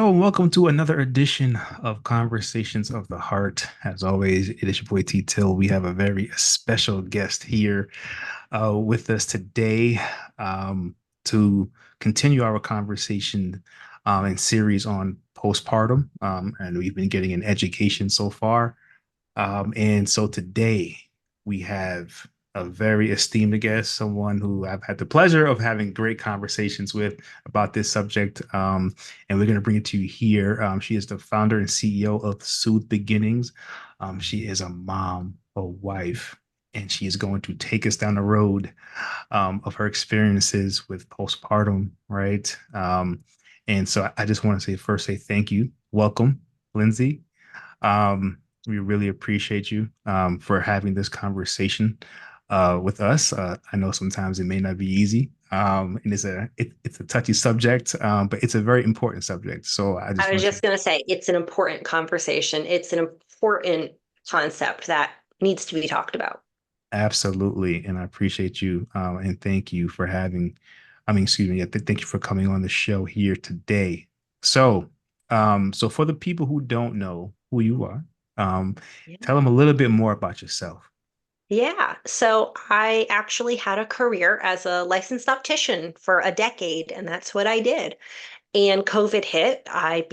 Hello, and welcome to another edition of Conversations of the Heart. As always, it is your boy T Till. We have a very special guest here with us today to continue our conversation and series on postpartum. And we've been getting an education so far. And so today we have a very esteemed guest, someone who I've had the pleasure of having great conversations with about this subject. And we're going to bring it to you here. She is the founder and CEO of Soothe Beginnings. She is a mom, a wife, and she is going to take us down the road of her experiences with postpartum, right? And so I just want to say thank you. Welcome, Lindsay. We really appreciate you for having this conversation with us. I know sometimes it may not be easy, and it's a touchy subject, but it's a very important subject. So I just I was want to say just going to say it's an important conversation. It's an important concept that needs to be talked about. absolutely, and I appreciate you and thank you for having. I mean, excuse me. Thank you for coming on the show here today. So, so for the people who don't know who you are, um, Yeah. tell them a little bit more about yourself. Yeah. So I actually had a career as a licensed optician for a decade, and that's what I did. And COVID hit. I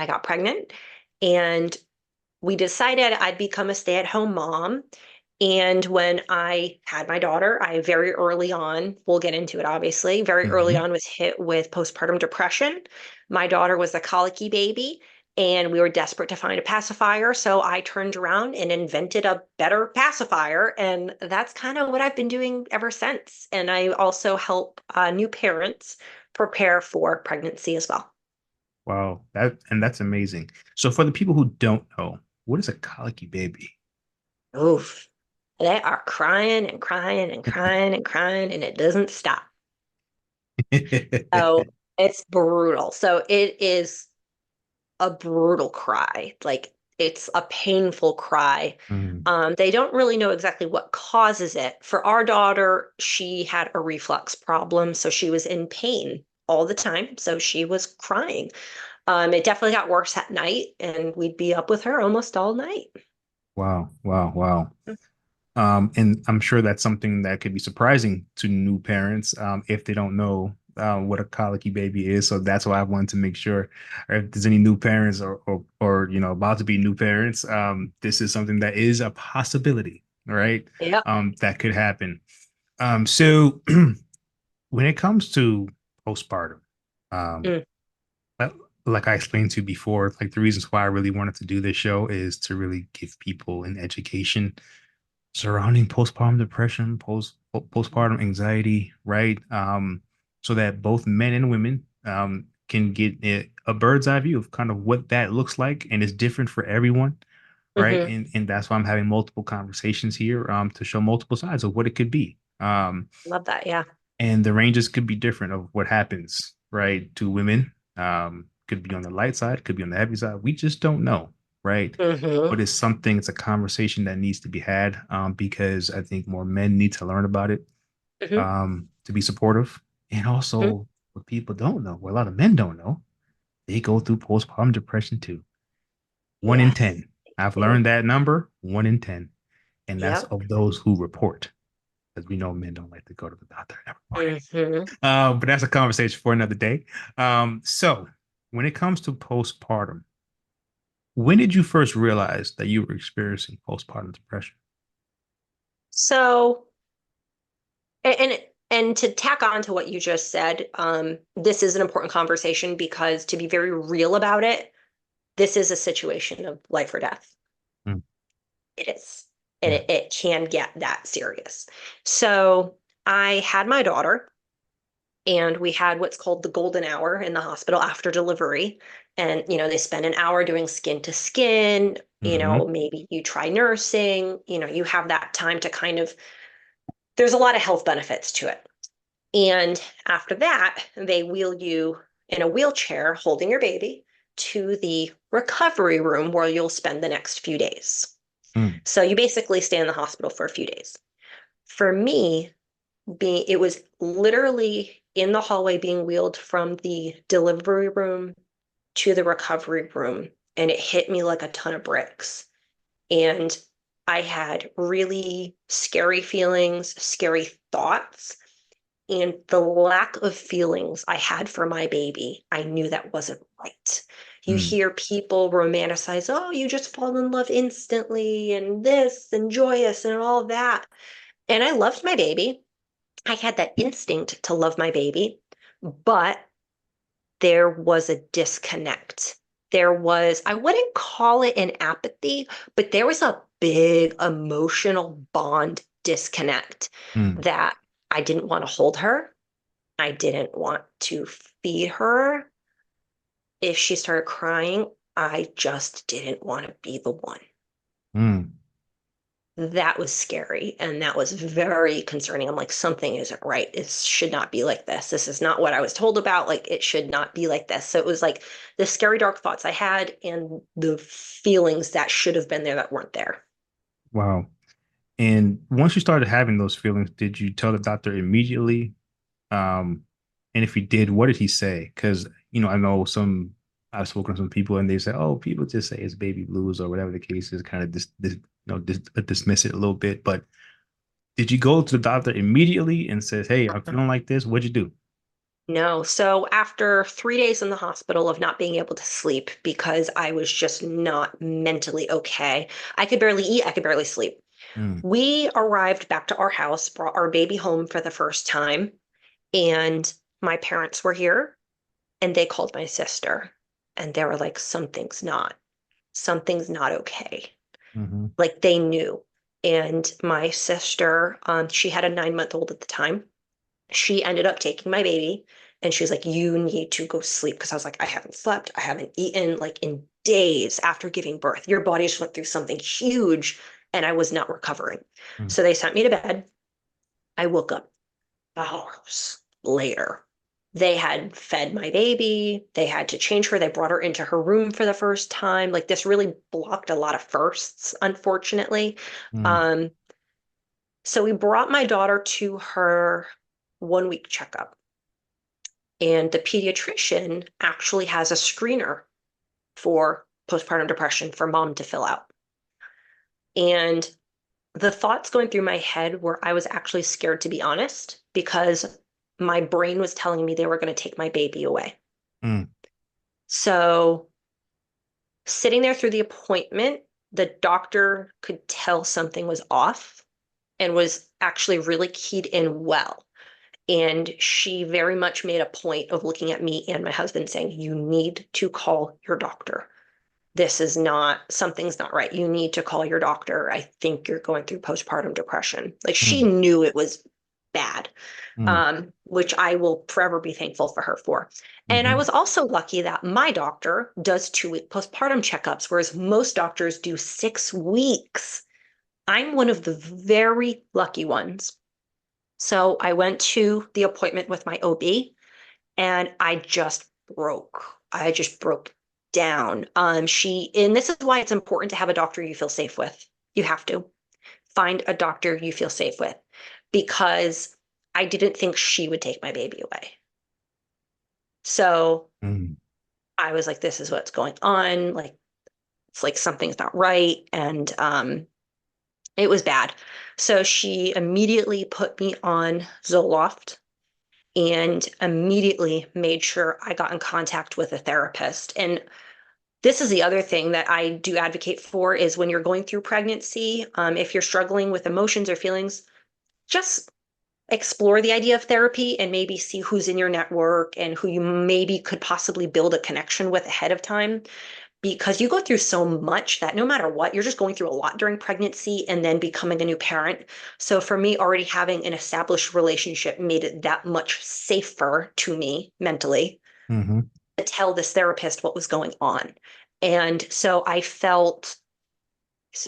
got pregnant, and we decided I'd become a stay-at-home mom. And when I had my daughter, I very early on, we'll get into it obviously, very early Mhm. on was hit with postpartum depression. My daughter was a colicky baby, and we were desperate to find a pacifier. So I turned around and invented a better pacifier. And that's kind of what I've been doing ever since. And I also help new parents prepare for pregnancy as well. Wow, that's amazing. So for the people who don't know, what is a colicky baby? Oof. They are crying and crying and crying and crying, and it doesn't stop. So it's brutal. So it is a brutal cry. Like it's a painful cry. Mm, They don't really know exactly what causes it. For our daughter, she had a reflux problem, so she was in pain all the time. So she was crying. It definitely got worse at night, and we'd be up with her almost all night. wow, wow, wow. And I'm sure that's something that could be surprising to new parents if they don't know what a colicky baby is. So that's why I wanted to make sure if there's any new parents or about to be new parents, this is something that is a possibility, right? Yep. That could happen. So when it comes to postpartum, um, Mm, uh, like I explained to you before, like the reasons why I really wanted to do this show is to really give people an education surrounding postpartum depression, postpartum anxiety, right? So that both men and women can get a bird's eye view of kind of what that looks like, and it's different for everyone, right? hmm And that's why I'm having multiple conversations here to show multiple sides of what it could be. Love that. Yeah. And the ranges could be different of what happens, right, to women. Could be on the light side, could be on the heavy side. We just don't know, right? hmm But it's something, it's a conversation that needs to be had because I think more men need to learn about it hmm to be supportive. And also, what people don't know, what a lot of men don't know, they go through postpartum depression too. One in Yes. 10. I've Do. learned that number, one in 10. And that's Yep. of those who report, because we know men don't like to go to the doctor and report it. hmm But that's a conversation for another day. So when it comes to postpartum, when did you first realize that you were experiencing postpartum depression? So, and and to tack on to what you just said, this is an important conversation because to be very real about it, this is a situation of life or death. Mm, It is. And yeah. it can get that serious. So I had my daughter, and we had what's called the golden hour in the hospital after delivery. And, they spend an hour doing skin to skin, Hmm. maybe you try nursing, you have that time to kind of, there's a lot of health benefits to it. And after that, they wheel you in a wheelchair holding your baby to the recovery room where you'll spend the next few days. Mm, So you basically stay in the hospital for a few days. For me, it was literally in the hallway being wheeled from the delivery room to the recovery room and it hit me like a ton of bricks. And I had really scary feelings, scary thoughts, and the lack of feelings I had for my baby. I knew that wasn't right. You Mm, hear people romanticize, oh, you just fall in love instantly, and this, and joyous, and all that. And I loved my baby. I had that instinct to love my baby, but there was a disconnect. There was, I wouldn't call it an apathy, but there was a big emotional bond disconnect mm, that I didn't want to hold her. I didn't want to feed her. If she started crying, I just didn't want to be the one. mm. That was scary and that was very concerning. I'm like, something isn't right. It should not be like this. This is not what I was told about. Like, it should not be like this. So it was like the scary, dark thoughts I had and the feelings that should have been there that weren't there. Wow. And once you started having those feelings, did you tell the doctor immediately? And if you did, what did he say? Because I know I've spoken to some people and they say, "Oh, people just say it's baby blues or whatever the case is," kind of dismiss it a little bit. But did you go to the doctor immediately and says, "Hey, I'm feeling like this"? What'd you do? No. So after 3 days in the hospital of not being able to sleep because I was just not mentally okay, I could barely eat, I could barely sleep. Mm, We arrived back to our house, brought our baby home for the first time, and my parents were here and they called my sister and they were like, something's not okay. mm-hmm, Like they knew. And my sister, she had a 9 month old at the time. She ended up taking my baby and she was like, you need to go sleep. Because I was like, I haven't slept. I haven't eaten like in days after giving birth. Your body just went through something huge and I was not recovering. mm, So they sent me to bed. I woke up hours later. They had fed my baby. They had to change her. They brought her into her room for the first time. Like this really blocked a lot of firsts, unfortunately. mm, Um, so we brought my daughter to her 1 week checkup. And the pediatrician actually has a screener for postpartum depression for mom to fill out. And the thoughts going through my head were I was actually scared to be honest because my brain was telling me they were going to take my baby away. mm, So, sitting there through the appointment, the doctor could tell something was off and was actually really keyed in well. And she very much made a point of looking at me and my husband saying, you need to call your doctor. This is not, something's not right. You need to call your doctor. I think you're going through postpartum depression. Like she mm, knew it was bad, mm, which I will forever be thankful for her for. And I mm-hmm, was also lucky that my doctor does 2 week postpartum checkups, whereas most doctors do 6 weeks. I'm one of the very lucky ones. So I went to the appointment with my OB and I just broke. I just broke down. And this is why it's important to have a doctor you feel safe with. You have to find a doctor you feel safe with because I didn't think she would take my baby away. So mm, I was like, this is what's going on. Like, it's like something's not right. And it was bad. So she immediately put me on Zoloft and immediately made sure I got in contact with a therapist. And this is the other thing that I do advocate for is when you're going through pregnancy, if you're struggling with emotions or feelings, just explore the idea of therapy and maybe see who's in your network and who you maybe could possibly build a connection with ahead of time because you go through so much that no matter what, you're just going through a lot during pregnancy and then becoming a new parent. So for me, already having an established relationship made it that much safer to me mentally mm-hmm. to tell this therapist what was going on. And so I felt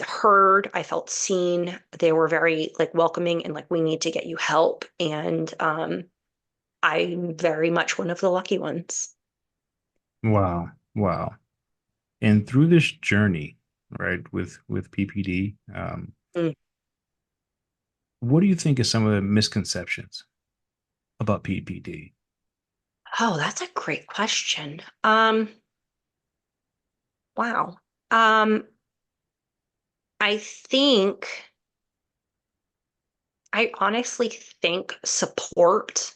heard, I felt seen. They were very like welcoming and like, we need to get you help. And I'm very much one of the lucky ones. Wow, wow. And through this journey, right, with PPD, Mm. what do you think is some of the misconceptions about PPD? Oh, that's a great question. Wow. Um, I think, I honestly think support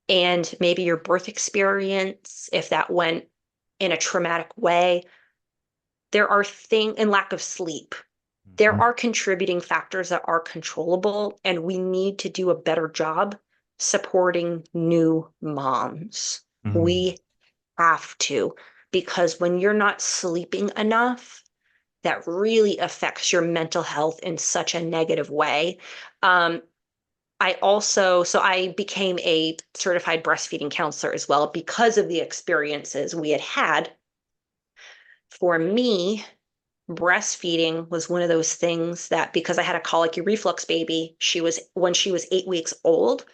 and maybe your birth experience, if that went in a traumatic way, there are things, and lack of sleep. There Mhm. are contributing factors that are controllable, and we need to do a better job supporting new moms. Mhm. We have to, because when you're not sleeping enough, that really affects your mental health in such a negative way. Um, so I became a certified breastfeeding counselor as well because of the experiences we had had. For me, breastfeeding was one of those things that because I had a colicky reflux baby, when she was 8 weeks old,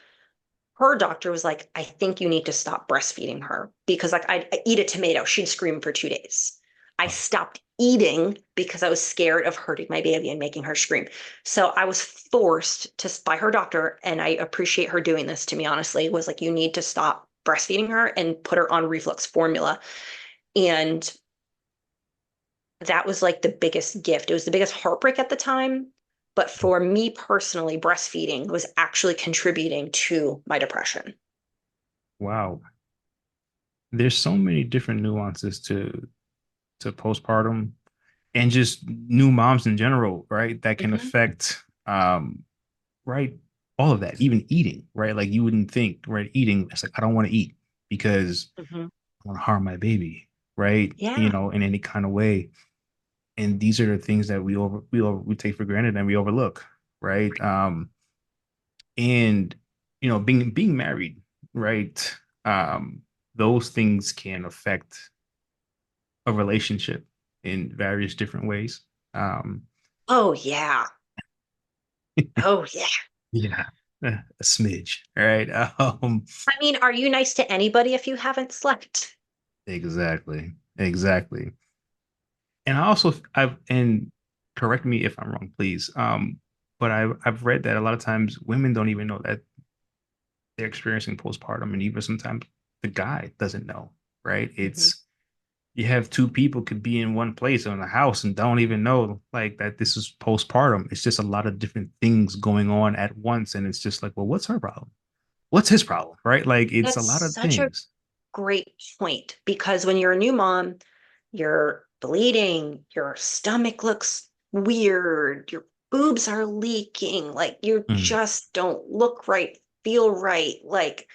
her doctor was like, I think you need to stop breastfeeding her because like I'd eat a tomato, she'd scream for 2 days. I Wow. stopped eating because I was scared of hurting my baby and making her scream. So I was forced to by her doctor, and I appreciate her doing this to me, honestly, was like, you need to stop breastfeeding her and put her on reflux formula. And that was like the biggest gift. It was the biggest heartbreak at the time. But for me personally, breastfeeding was actually contributing to my depression. Wow. There's so many different nuances to postpartum and just new moms in general, right? That can Hmm. affect right, all of that, even eating, right? Like you wouldn't think, right? Eating, it's like I don't want to eat because Hmm. I want to harm my baby, right? Yeah. In any kind of way. And these are the things that we take for granted and we overlook, right? And being married, right? Um, those things can affect a relationship in various different ways. Um, Oh, yeah. Oh, yeah. yeah, a smidge, right? I mean, are you nice to anybody if you haven't slept? Exactly, exactly. And and correct me if I'm wrong, please. But I've read that a lot of times women don't even know that they're experiencing postpartum, and even sometimes the guy doesn't know, right? Hmm. It's you have two people could be in one place or in a house and don't even know like that this is postpartum. It's just a lot of different things going on at once, and it's just like, well, what's her problem? What's his problem, right? Like it's a That's lot of such a things. great point because when you're a new mom, you're bleeding, your stomach looks weird, your boobs are leaking, like you Mm, just don't look right, feel right, like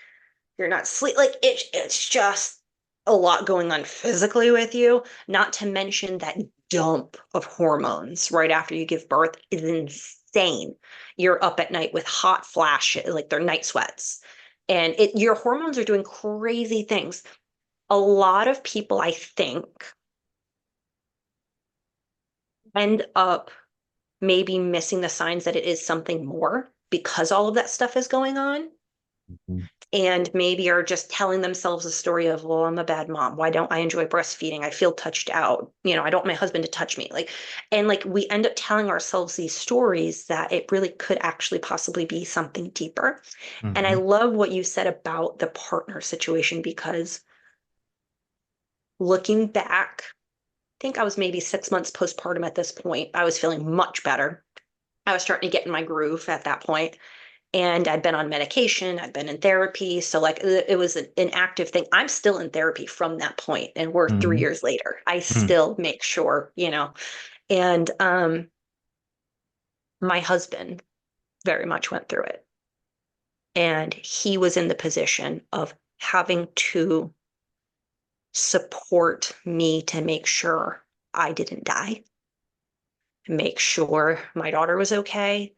you're not sleep like it's just a lot going on physically with you, not to mention that dump of hormones right after you give birth is insane. You're up at night with hot flashes, like they're night sweats. And your hormones are doing crazy things. A lot of people, I think, end up maybe missing the signs that it is something more because all of that stuff is going on, mhm, and maybe are just telling themselves a story of, well, I'm a bad mom. Why don't I enjoy breastfeeding? I feel touched out. I don't want my husband to touch me. And like we end up telling ourselves these stories that it really could actually possibly be something deeper. And I mhm, love what you said about the partner situation because looking back, I think I was maybe 6 months postpartum at this point. I was feeling much better. I was starting to get in my groove at that point, and I'd been on medication, I'd been in therapy. So like it was an active thing. I'm still in therapy from that point, and we're three mhm, years later. I mhm, still make sure, and my husband very much went through it. And he was in the position of having to support me to make sure I didn't die, make sure my daughter was okay.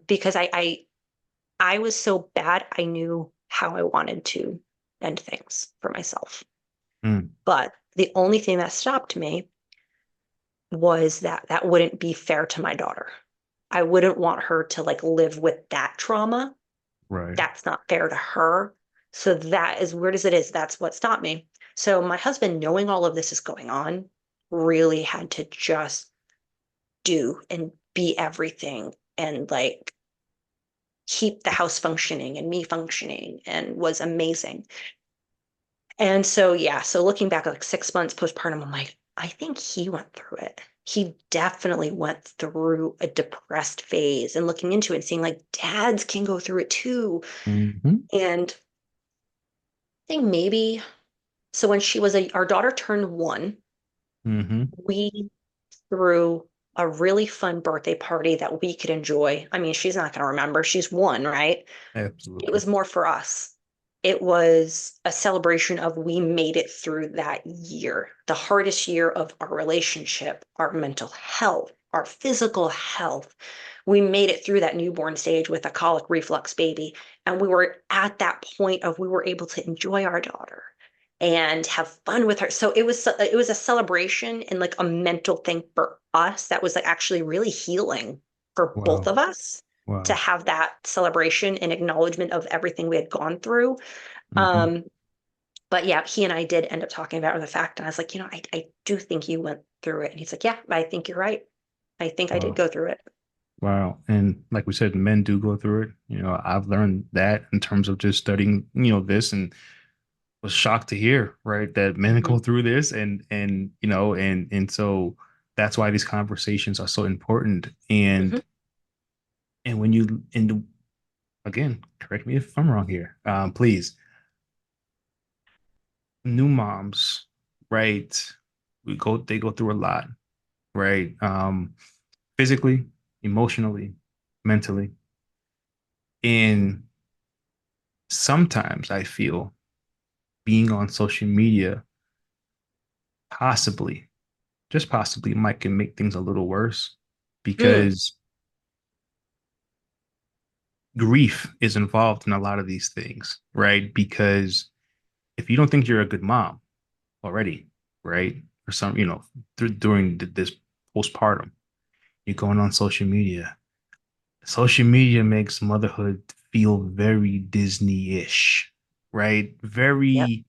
Because I was so bad, I knew how I wanted to end things for myself. mhm. But the only thing that stopped me was that that wouldn't be fair to my daughter. I wouldn't want her to like live with that trauma. Right. That's not fair to her. So that, as weird as it is, that's what stopped me. So my husband, knowing all of this is going on, really had to just do and be everything and like keep the house functioning and me functioning, and was amazing. And so, yeah, so looking back like 6 months postpartum, I'm like, I think he went through it. He definitely went through a depressed phase and looking into it and seeing like dads can go through it too. Hmm. And I think maybe so when our daughter turned 1, Hmm. we threw a really fun birthday party that we could enjoy. I mean, she's not going to remember. She's 1, right? It Absolutely. was more for us. It was a celebration of we made it through that year, the hardest year of our relationship, our mental health, our physical health. We made it through that newborn stage with a colic reflux baby. And we were at that point of we were able to enjoy our daughter and have fun with her. So it was a celebration and like a mental thing for us that was like actually really healing for both Wow. of us to Wow. have that celebration and acknowledgement of everything we had gone through. Hmm. Um, but yeah, he and I did end up talking about the fact, and I was like, I do think you went through it. And he's like, yeah, I think you're right. I think I did Wow. go through it. Wow. And like we said, men do go through it. I've learned that in terms of just studying, this, and was shocked to hear, right, that men Hmm. go through this, and so that's why these conversations are so important. Hmm. And when you and again, correct me if I'm wrong here, please. New moms, right? They go through a lot, right? Physically, emotionally, mentally. And sometimes I feel being on social media possibly, just possibly, might can make things a little worse Mm, because grief is involved in a lot of these things, right? Because if you don't think you're a good mom already, right, or some, during this postpartum, you're going on social media. Social media makes motherhood feel very Disney-ish, right? yep. Very,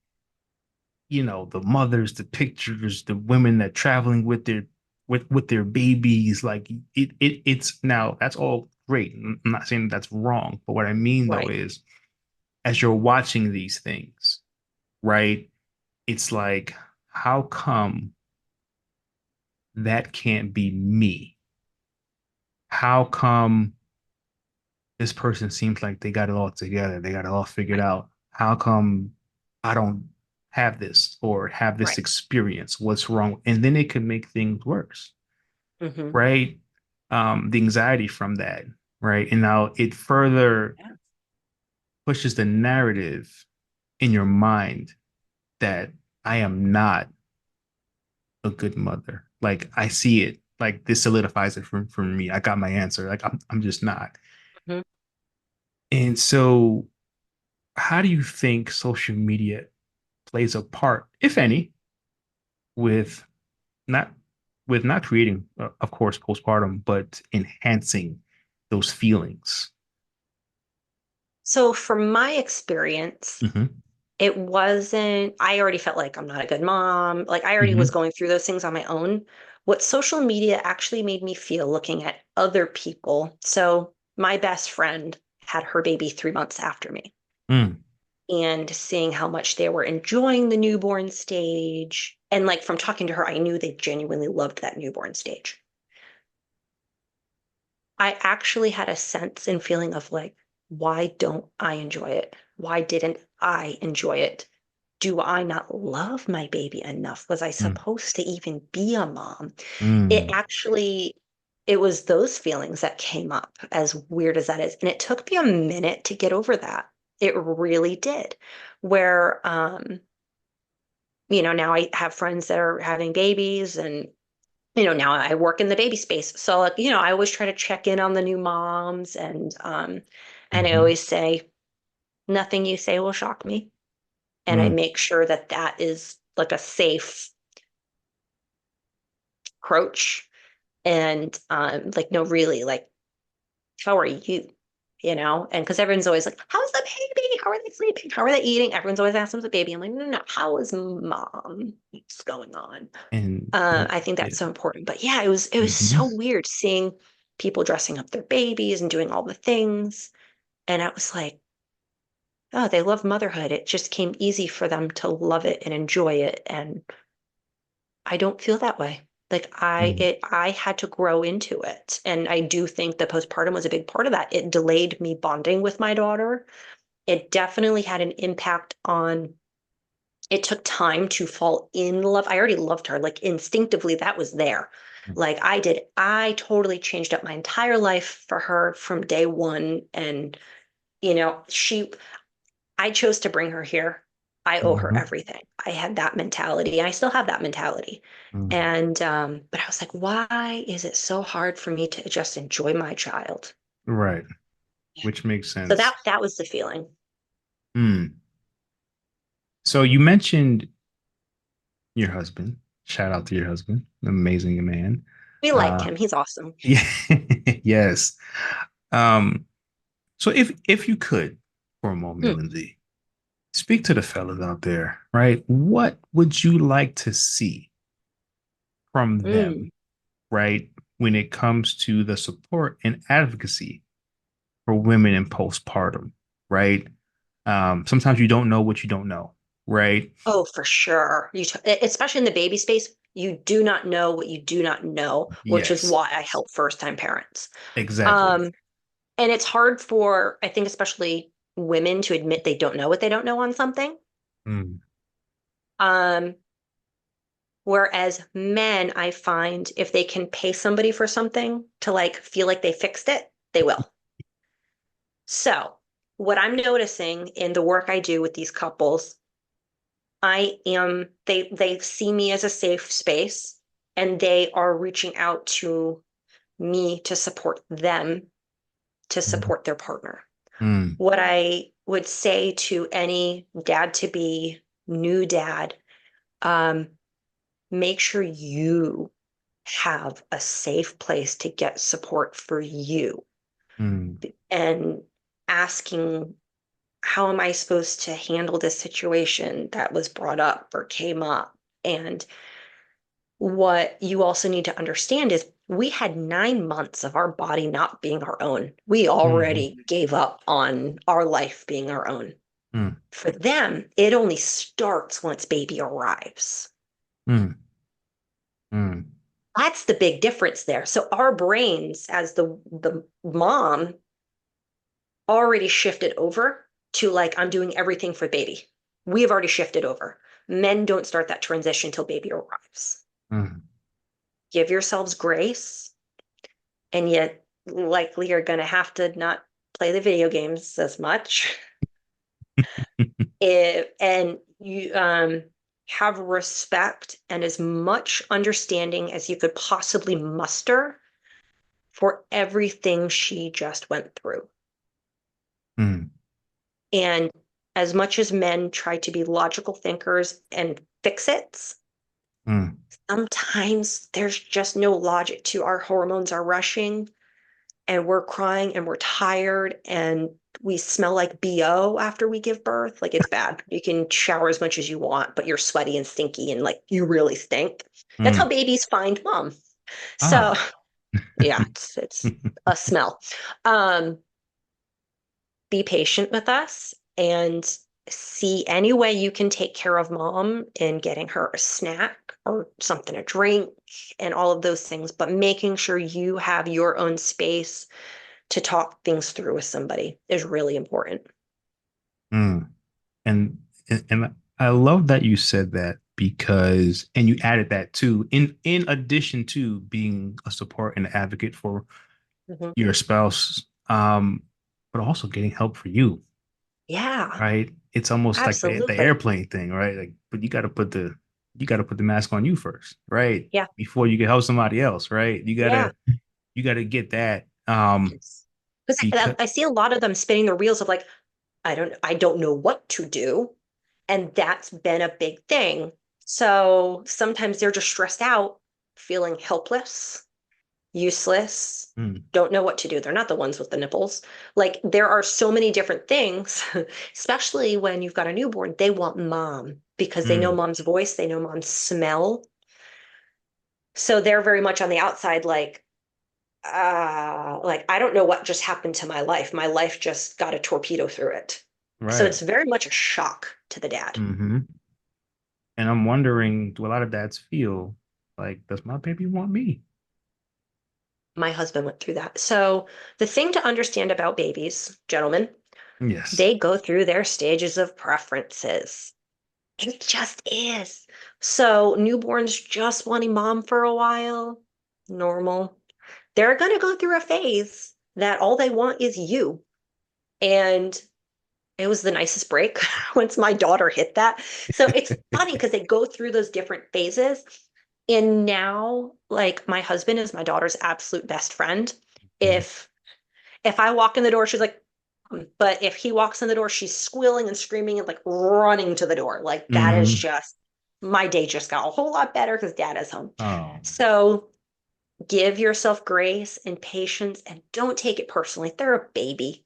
the mothers, the pictures, the women that traveling with their babies. Like it's now that's all great. I'm not saying that's wrong, but what I mean though Right. is as you're watching these things, right? It's like, how come that can't be me? How come this person seems like they got it all together? They got it all figured Right. out. How come I don't have this or have this Right. experience? What's wrong? And then it could make things worse, Hmm. right? The anxiety from that, right? And now it further Yeah. pushes the narrative in your mind that I am not a good mother. Like I see it. Like this solidifies it for me. I got my answer. Like I'm just not. Hmm. And so how do you think social media plays a part, if any, with not not creating, of course, postpartum, but enhancing those feelings? So from my experience, Hmm. I already felt like I'm not a good mom. Like I already was Hmm. going through those things on my own. What social media actually made me feel looking at other people. So my best friend had her baby 3 months after me, Mm. and seeing how much they were enjoying the newborn stage. And like from talking to her, I knew they genuinely loved that newborn stage. I actually had a sense and feeling of like, why don't I enjoy it? Why didn't I enjoy it? Do I not love my baby enough? Was I Mm. supposed to even be a mom? It Mm. actually, it was those feelings that came up, as weird as that is. And it took me a minute to get over that. It really did. Where, now I have friends that are having babies, and now I work in the baby space. So like, I always try to check in on the new moms, and I Hmm. always say, nothing you say will shock me. And I Mm. make sure that that is like a safe approach. And like, no, really, like, how are you? And because everyone's always like, how's the baby? How are they sleeping? How are they eating? Everyone's always asking the baby. I'm like, no, no, how is mom? What's going on? And that, I think yeah. that's so important. But yeah, it was Hmm. so weird seeing people dressing up their babies and doing all the things. And I was like, oh, they love motherhood. It just came easy for them to love it and enjoy it. And I don't feel that way. Like Mm, I had to grow into it. And I do think the postpartum was a big part of that. It delayed me bonding with my daughter. It definitely had an impact on, it took time to fall in love. I already loved her. Like instinctively, that was there. Like I totally changed up my entire life for her from day one. And, I chose to bring her here. I owe her mhm, everything. I had that mentality, and I still have that mentality. mm. And but I was like, why is it so hard for me to just enjoy my child? Right. Which makes So that sense. that was the feeling. Mm. So you mentioned your husband. Shout out to your husband, amazing man. We like Uh, him. He's awesome. yeah, yes. Um, so if you could for a moment, Mm, Lindsay, speak to the fellas out there, right? What would you like to see from mm. them, right? When it comes to the support and advocacy for women in postpartum, right? Sometimes you don't know what you don't know, right? Oh, for sure. Especially in the baby space, you do not know what you do not know, which is Yes, why I help first-time parents. exactly. Um, and it's hard for, I think, especially women to admit they don't know what they don't know on something. Mm, Um, Whereas men, I find if they can pay somebody for something to like feel like they fixed it, they will. So, what I'm noticing in the work I do with these couples, they see me as a safe space and they are reaching out to me to support them to mm, support their partner. mm, What I would say to any dad to be, new dad, um, make sure you have a safe place to get support for you mm, and asking, how am I supposed to handle this situation that was brought up or came up? And what you also need to understand is we had 9 months of our body not being our own. We mm, already gave up on our life being our own. mm, For them, it only starts once baby arrives. mm, mm, That's the big difference there. So our brains, as the mom, already shifted over to like, I'm doing everything for baby. We have already shifted over. Men don't start that transition till baby arrives. mm. Give yourselves grace, and yet likely you're going to have to not play the video games as much. And you have respect and as much understanding as you could possibly muster for everything she just went through. Mm, And as much as men try to be logical thinkers and fix its, mm, sometimes there's just no logic to our hormones are rushing and we're crying and we're tired and we smell like BO after we give birth. Like it's bad. You can shower as much as you want, but you're sweaty and stinky and like you really stink. That's how mm. babies find mom. So Ah. yeah, it's a smell. Um, be patient with us and see any way you can take care of mom in getting her a snack or something to drink and all of those things, but making sure you have your own space to talk things through with somebody is really important. Mm. And and I love that you said that because and you added that too in addition to being a support and advocate for Mhm. your spouse, but also getting help for you, Yeah, right? It's almost like the absolutely. airplane thing, right? Like, but you got to put the mask on you first, right? Yeah, Before you can help somebody else, right? yeah. You gotta get that. Because Because I see a lot of them spinning their wheels of like, I don't know what to do. And that's been a big thing. So sometimes they're just stressed out, feeling helpless, useless, mm, don't know what to do. They're not the ones with the nipples. Like there are so many different things, especially when you've got a newborn, they want mom because they know mm, mom's voice, they know mom's smell. So they're very much on the outside, like I don't know what just happened to my life. My life just got a torpedo through it. So right. it's very much a shock to the dad. Hmm. And I'm wondering, do a lot of dads feel like, does my baby want me? My husband went through that. So the thing to understand about babies, gentlemen, Yes. they go through their stages of preferences. It just is. So newborns just wanting mom for a while, normal. They're going to go through a phase that all they want is you. And it was the nicest break once my daughter hit that. So it's funny because they go through those different phases. And now, like, my husband is my daughter's absolute best friend. Mhm. If I walk in the door, she's like, but if he walks in the door, she's squealing and screaming and like running to the door. Like that is Mhm. just my day just got a whole lot better because dad is home. Oh. So give yourself grace and patience and don't take it personally. They're a baby.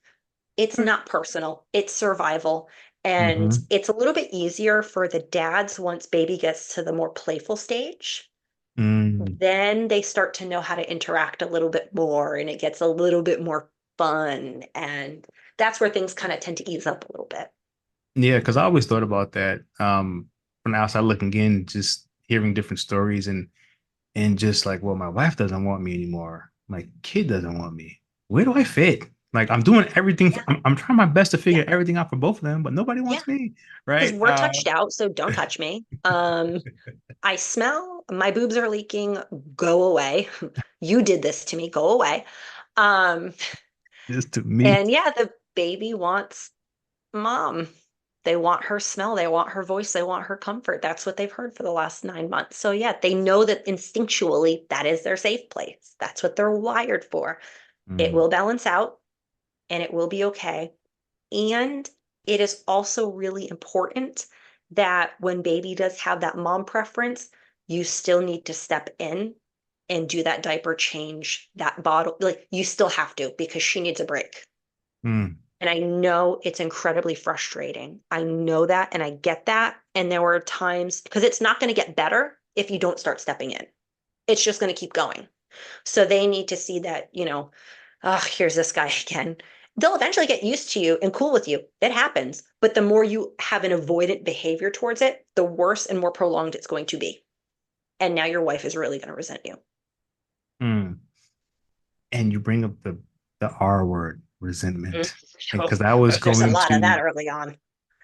It's not personal, it's survival. And Mm-hmm. it's a little bit easier for the dads once baby gets to the more playful stage. Mm. Then they start to know how to interact a little bit more and it gets a little bit more fun. And that's where things kind of tend to ease up a little bit. Yeah, because I always thought about that. From the outside looking in, just hearing different stories and just like, well, my wife doesn't want me anymore. My kid doesn't want me. Where do I fit? Like I'm doing everything. Yeah. I'm trying my best to Yeah. figure everything out for both of them, but nobody Yeah. wants me, Because right? we're touched out, so don't touch me. I smell, my boobs are leaking, go away. You did this to me, go away. Um, Just to me. and yeah, the baby wants mom. They want her smell, they want her voice, they want her comfort. That's what they've heard for the last 9 months. So yeah, they know that instinctually that is their safe place. That's what they're wired for. It Mm, will balance out and it will be okay. And it is also really important that when baby does have that mom preference, you still need to step in and do that diaper change, that bottle. Like you still have to because she needs a break. mm, And I know it's incredibly frustrating. I know that and I get that. And there were times because it's not going to get better if you don't start stepping in. It's just going to keep going. So they need to see that, oh, here's this guy again. They'll eventually get used to you and cool with you. It happens. But the more you have an avoidant behavior towards it, the worse and more prolonged it's going to be. And now your wife is really going to resent you. mm. And you bring up the R word, Mm. resentment. And Oh, there's a lot of that early on.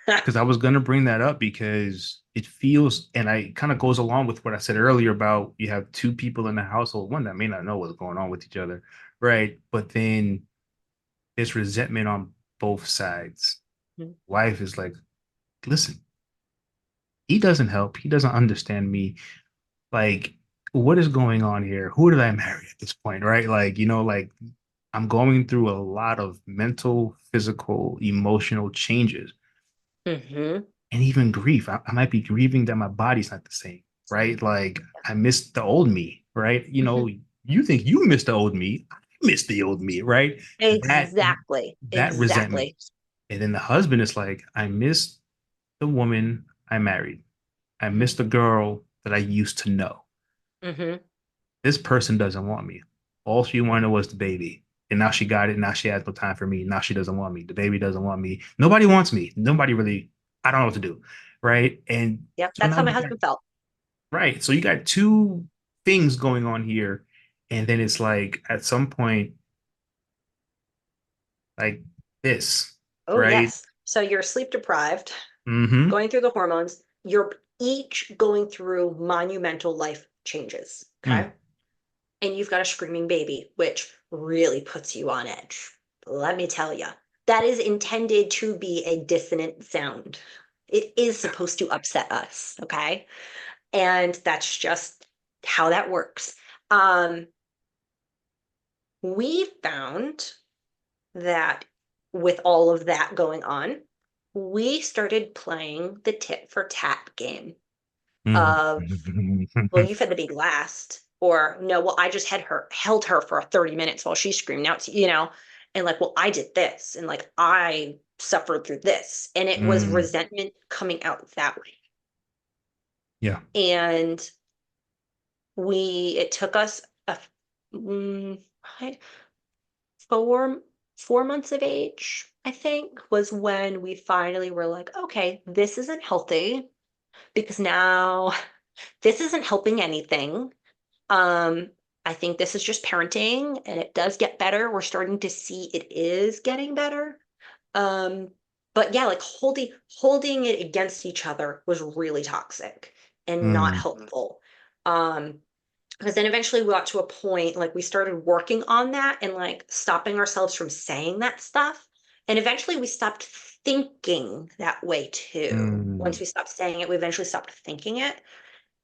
because I was gonna bring that up because it feels and I kind of goes along with what I said earlier about you have two people in the household, one that may not know what's going on with each other, right? But then there's resentment on both sides. Wife is like, listen, he doesn't help, he doesn't understand me. Like, what is going on here? Who did I marry at this point, right? Like, like I'm going through a lot of mental, physical, emotional changes Mm-hmm. and even grief. I might be grieving that my body's not the same, right? Like I miss the old me, right? Hmm. You think you miss the old me. I miss the old me, right? That Exactly. that resentment. Exactly. And then the husband is like, I miss the woman I married. I miss the girl that I used to know. Mm-hmm. This person doesn't want me. All she wanted was the baby. And now she got it. Now she has no time for me. Now she doesn't want me. The baby doesn't want me. Nobody wants me. Nobody really, I don't know what to do. Right. And Yep. so That's now how my you got, husband felt. right. So you got two things going on here. And then it's like at some point, like this, Oh, right? yes. So you're sleep deprived, Mm-hmm. going through the hormones. You're each going through monumental life changes. Mm. Okay. And you've got a screaming baby, which really puts you on edge. Let me tell you, that is intended to be a dissonant sound. It is supposed to upset us. Okay. And that's just how that works. Um, we found that with all of that going on, we started playing the tit for tat game Mm. of, well, you fed the baby last, or no, well, I just held her for 30 minutes while she screamed out, and like, well, I did this, and like I suffered through this, and it was Mm. resentment coming out that way. Yeah. And it took us a mm, I- 4 months of age, I think, was when we finally were like, okay, this isn't healthy. because now this isn't helping anything. Um, I think this is just parenting and it does get better. We're starting to see it is getting better. Um, but yeah, like holding it against each other was really toxic and not Mm, helpful. Um, because then eventually we got to a point like we started working on that and like stopping ourselves from saying that stuff. And eventually we stopped thinking that way too. Once mm, we stopped saying it, we eventually stopped thinking it.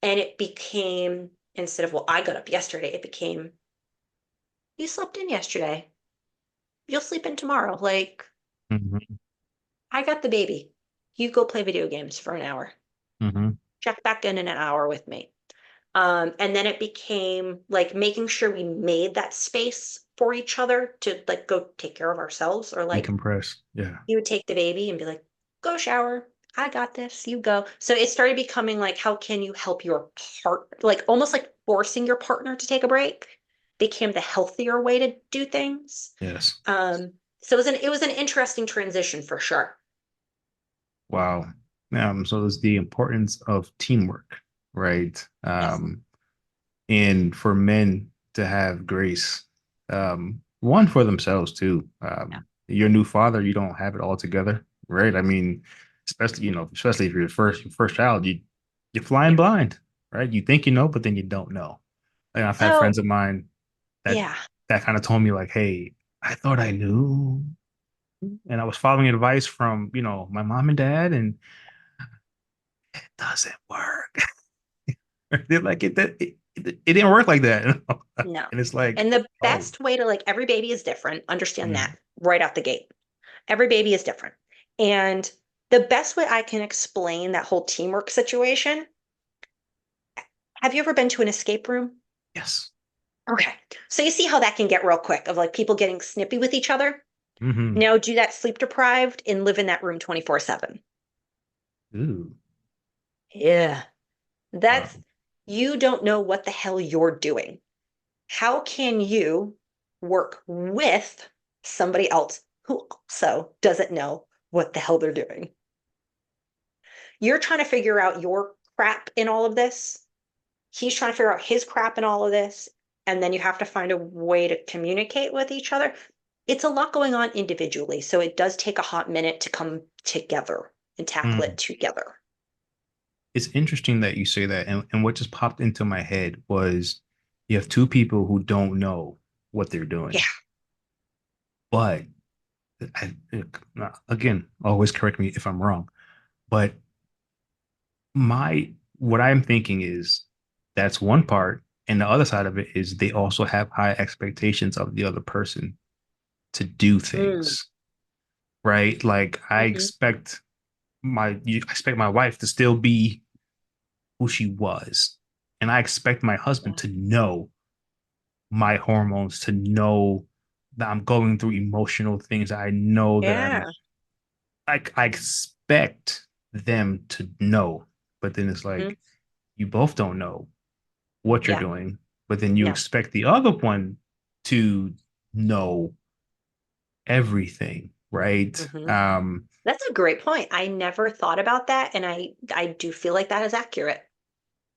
And it became, instead of, well, I got up yesterday, it became, you slept in yesterday. You'll sleep in tomorrow. Like, mhm, I got the baby. You go play video games for an hour. mhm. Check back in an hour with me. And then it became like making sure we made that space for each other to like go take care of ourselves, or like Decompress. Yeah. you would take the baby and be like, go shower. I got this. You go. So it started becoming like, how can you help your partner? Like almost like forcing your partner to take a break became the healthier way to do things. Yes. Um, so it was an interesting transition for sure. Wow. So there's the importance of teamwork, right? Yes. And for men to have grace, one for themselves too. Yeah. Your new father, you don't have it all together, right? I mean, especially especially if you're your first child, you're flying Yeah. blind, right? You think you know, but then you don't know. And I've had So friends of mine that yeah. that kind of told me like, "Hey, I thought I knew, and I was following advice from my mom and dad, and it doesn't work." They're like, it didn't work like that, No. and it's like, And the oh. best way to like every baby is different. Understand Mm, that right out the gate. Every baby is different. And the best way I can explain that whole teamwork situation, have you ever been to an escape room? yes. Okay. So you see how that can get real quick of like people getting snippy with each other? Hmm. Now do that sleep deprived and live in that room 24/7. Ooh. Yeah. Wow. That's, you don't know what the hell you're doing. How can you work with somebody else who also doesn't know what the hell they're doing? You're trying to figure out your crap in all of this. He's trying to figure out his crap in all of this. And then you have to find a way to communicate with each other. It's a lot going on individually. So it does take a hot minute to come together and tackle it Mm. together. It's interesting that you say that, and what just popped into my head was you have two people who don't know what they're Yeah. doing, but again, always correct me if I'm wrong, but my what I'm thinking is that's one part, and the other side of it is they also have high expectations of the other person to do Mm. things, right? Like Hmm. I expect my wife to still be who she was, and I expect my husband Yeah. to know my hormones, to know that I'm going through emotional things. I know that Yeah. I expect them to know, but then it's Hmm. like you both don't know what you're Yeah. doing, but then you Yeah. expect the other one to know everything, right? Hmm. That's a great point. I never thought about that, and I do feel like that is accurate.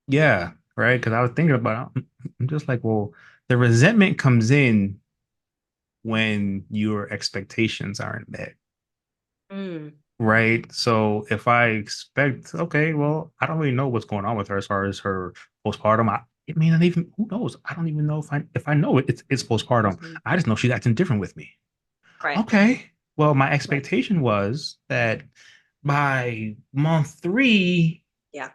Yeah, right. Because I was thinking about it. I'm just like, well, the resentment comes in when your expectations aren't met, Mm. right? So if I expect, okay, well, I don't really know what's going on with her as far as her postpartum. It may not even, who knows? I don't even know if I know it's postpartum. Hmm. I just know she's acting different with me. Right. Okay. Well, my Right. expectation was that by month 3, Yeah.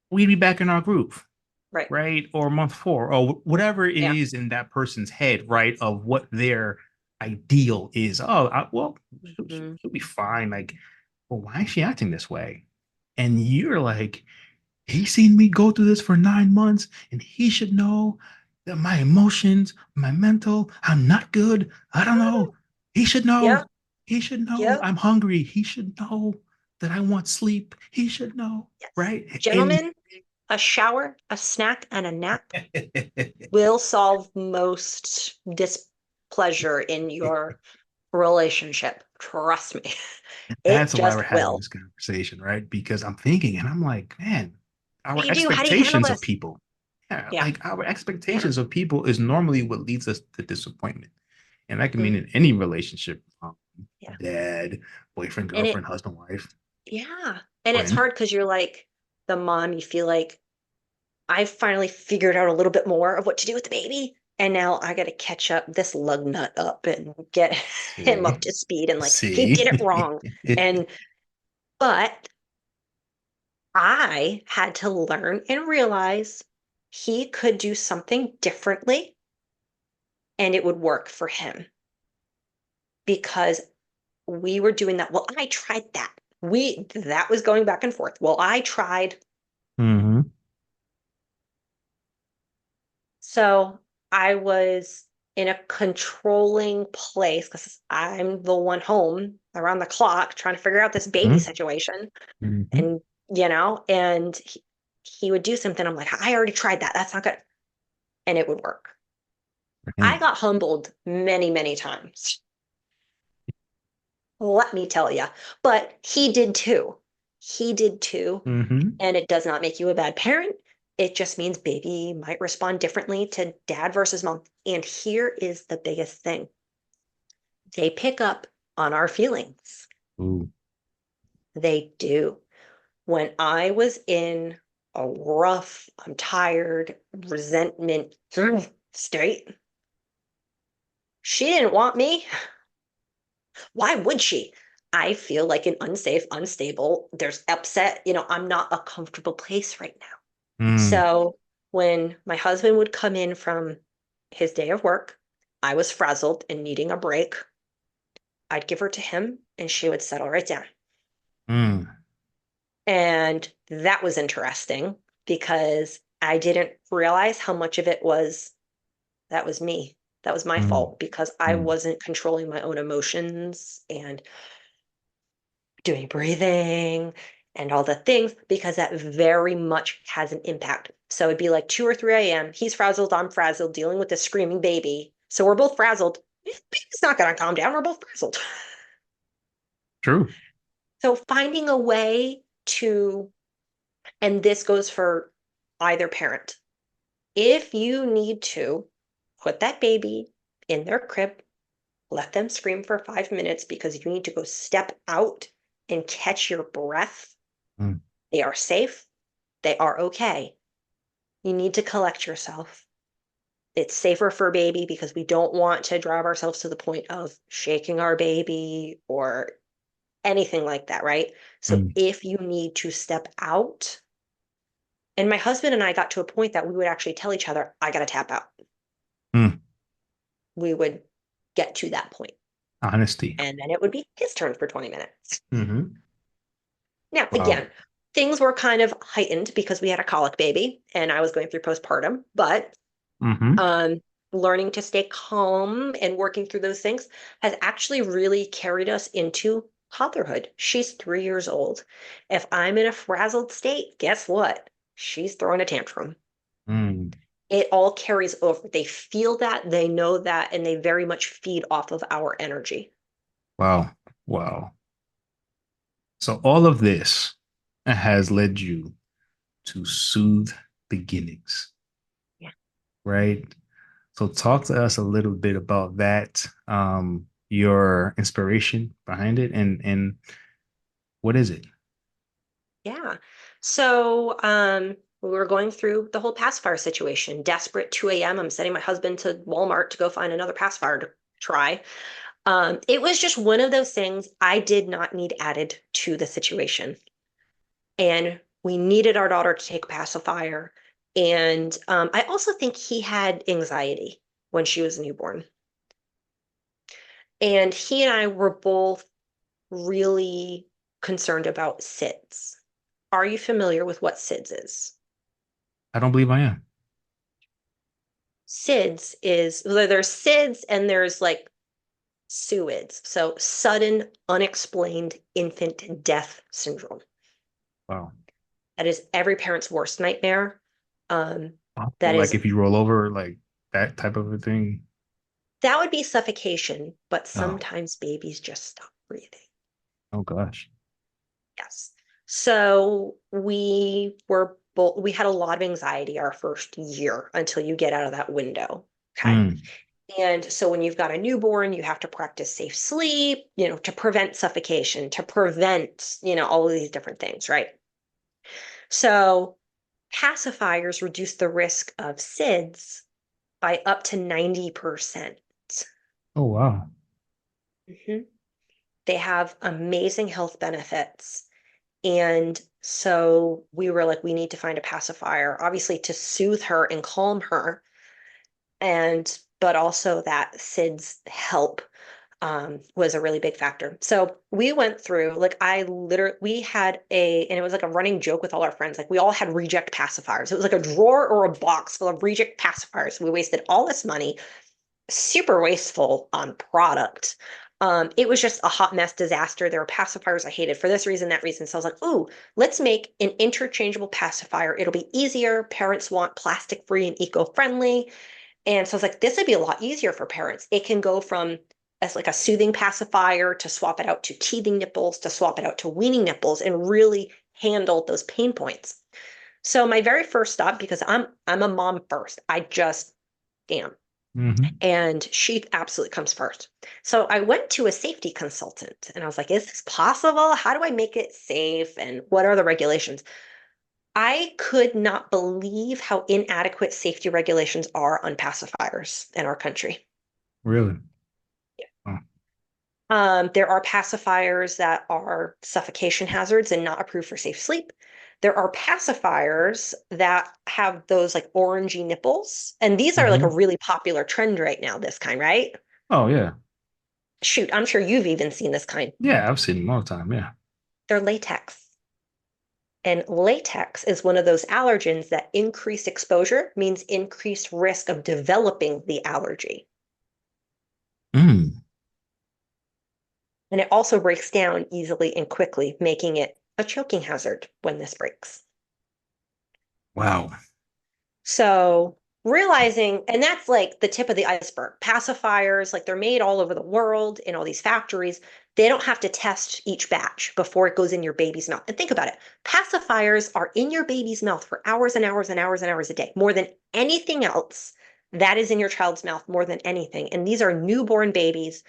we'd be back in our groove, Right. right? Or month 4, or whatever it Yeah. is in that person's head, right? Of what their ideal is. Oh, well, Hmm. she'll be fine. Like, well, why is she acting this way? And you're like, he's seen me go through this for 9 months, and he should know that my emotions, my mental, I'm not good. I don't know. He should know. Yep. He should know Yep. I'm hungry. He should know that I want sleep. He should know, Yes. right? And Gentlemen, a shower, a snack, and a nap will solve most displeasure in your relationship. Trust me, it That's why we're just having will. this conversation, right? Because I'm thinking and I'm like, man, What our do you do? How do you handle expectations of this? people, yeah, Yeah. like our Yeah. expectations of people is normally what leads us to disappointment. And that can mean Mhm. in any relationship, Yeah. dad, boyfriend, And it, girlfriend, husband, wife, yeah. And it's friend. hard because you're like the mom, you feel like I finally figured out a little bit more of what to do with the baby. And now I got to catch up this lug nut up and get him See, up to speed. And like, he did it see. wrong. And, but I had to learn and realize he could do something differently and it would work for him because we were doing that. Well, I tried that. That was going back and forth. Well, I tried. Mm-hmm. So I was in a controlling place because I'm the one home around the clock trying to figure out this baby situation. Mm-hmm. And, and he would do something. I'm like, I already tried that. That's not good. And it would work. For I him. got humbled many, many times. Let me tell you. But he did too. He did too. Mm-hmm. And it does not make you a bad parent. It just means baby might respond differently to dad versus mom. And here is the biggest thing, they pick up on our feelings. Ooh. They do. When I was in a rough, I'm tired, resentment state, she didn't want me. Why would she? I feel like an unsafe, unstable, there's upset. I'm not a comfortable place right now. Mm. So when my husband would come in from his day of work, I was frazzled and needing a break. I'd give her to him and she would settle right down. Mm. And that was interesting because I didn't realize how much of it was that was me. That was my Mm. fault because I Mm. wasn't controlling my own emotions and doing breathing and all the things because that very much has an impact. So it'd be like 2 or 3 a.m. He's frazzled, I'm frazzled, dealing with this screaming baby. So we're both frazzled. Baby's not going to calm down. We're both frazzled. True. So finding a way to, and this goes for either parent, if you need to put that baby in their crib, let them scream for 5 minutes because you need to go step out and catch your breath. Mm. They are safe. They are okay. You need to collect yourself. It's safer for a baby because we don't want to drive ourselves to the point of shaking our baby or anything like that, right? So Mm. if you need to step out, and my husband and I got to a point that we would actually tell each other, I got to tap out. Mm. We would get to that point, Honesty. and then it would be his turn for 20 minutes. Mm-hmm. Now, Wow. again, things were kind of heightened because we had a colic baby and I was going through postpartum, but Mm-hmm. um, learning to stay calm and working through those things has actually really carried us into toddlerhood. She's 3 years old. If I'm in a frazzled state, guess what? She's throwing a tantrum. Mm. It all carries over. They feel that, they know that, and they very much feed off of our energy. Wow. Wow. So all of this has led you to soothe beginnings, Yeah. right? So talk to us a little bit about that, your inspiration behind it, and what is it? Yeah. So, we were going through the whole pacifier situation. Desperate, 2 a.m. I'm sending my husband to Walmart to go find another pacifier to try. It was just one of those things I did not need added to the situation. And we needed our daughter to take a pacifier. And I also think he had anxiety when she was newborn. And he and I were both really concerned about SIDS. Are you familiar with what SIDS is? I don't believe I am. SIDS is, well, there's SIDS and there's like SUIDS. So sudden unexplained infant death syndrome. Wow. That is every parent's worst nightmare. Um, Well, that like is if you roll over, like that type of a thing. that would be suffocation, but Oh, sometimes babies just stop. breathing. Oh gosh. Yes. So we had a lot of anxiety our first year until you get out of that window. Okay. Mm. And so when you've got a newborn, you have to practice safe sleep, to prevent suffocation, to prevent, all of these different things, right? So pacifiers reduce the risk of SIDS by up to 90%. Oh wow. Mhm. They have amazing health benefits. And so we were like, we need to find a pacifier, obviously to soothe her and calm her, but also that SIDS help was a really big factor. So we went through, like, we had and it was like a running joke with all our friends. Like, we all had reject pacifiers. It was like a drawer or a box full of reject pacifiers. We wasted all this money, super wasteful on product. It was just a hot mess disaster. There were pacifiers I hated for this reason, that reason. So I was like, ooh, let's make an interchangeable pacifier. It'll be easier. Parents want plastic free and eco friendly. And so I was like, this would be a lot easier for parents. It can go from as like a soothing pacifier to swap it out to teething nipples, to swap it out to weaning nipples, and really handle those pain points. So my very first stop, because I'm a mom first, I just am. Hmm. And she absolutely comes first. So I went to a safety consultant and I was like, is this possible? How do I make it safe? And what are the regulations? I could not believe how inadequate safety regulations are on pacifiers in our country. Really? Oh. There are pacifiers that are suffocation hazards and not approved for safe sleep. There are pacifiers that have those like orangey nipples, and these are like a Hmm. really popular trend right now, this kind, right? Oh yeah. Shoot, I'm sure you've even seen this kind. Yeah, I've seen them all the time. Yeah. They're latex. And latex is one of those allergens that increased exposure means increased risk of developing the allergy. Mm. And it also breaks down easily and quickly, making it a choking hazard when this breaks. Wow. So realizing, and that's like the tip of the iceberg. Pacifiers, like they're made all over the world in all these factories. They don't have to test each batch before it goes in your baby's mouth. And think about it. Pacifiers are in your baby's mouth for hours and hours and hours and hours a day, more than anything else that is in your child's mouth, more than anything. And these are newborn babies.